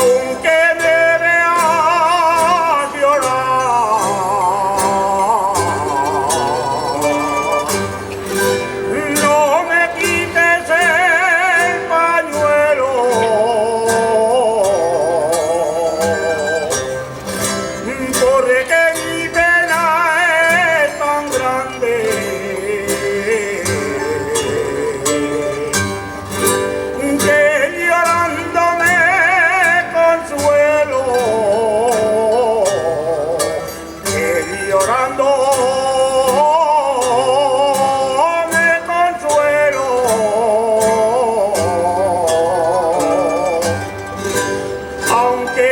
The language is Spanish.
aunque me veas llorar, no me quites el pañuelo, porque mi pena es tan grande que llorando me consuelo, que llorando me consuelo, aunque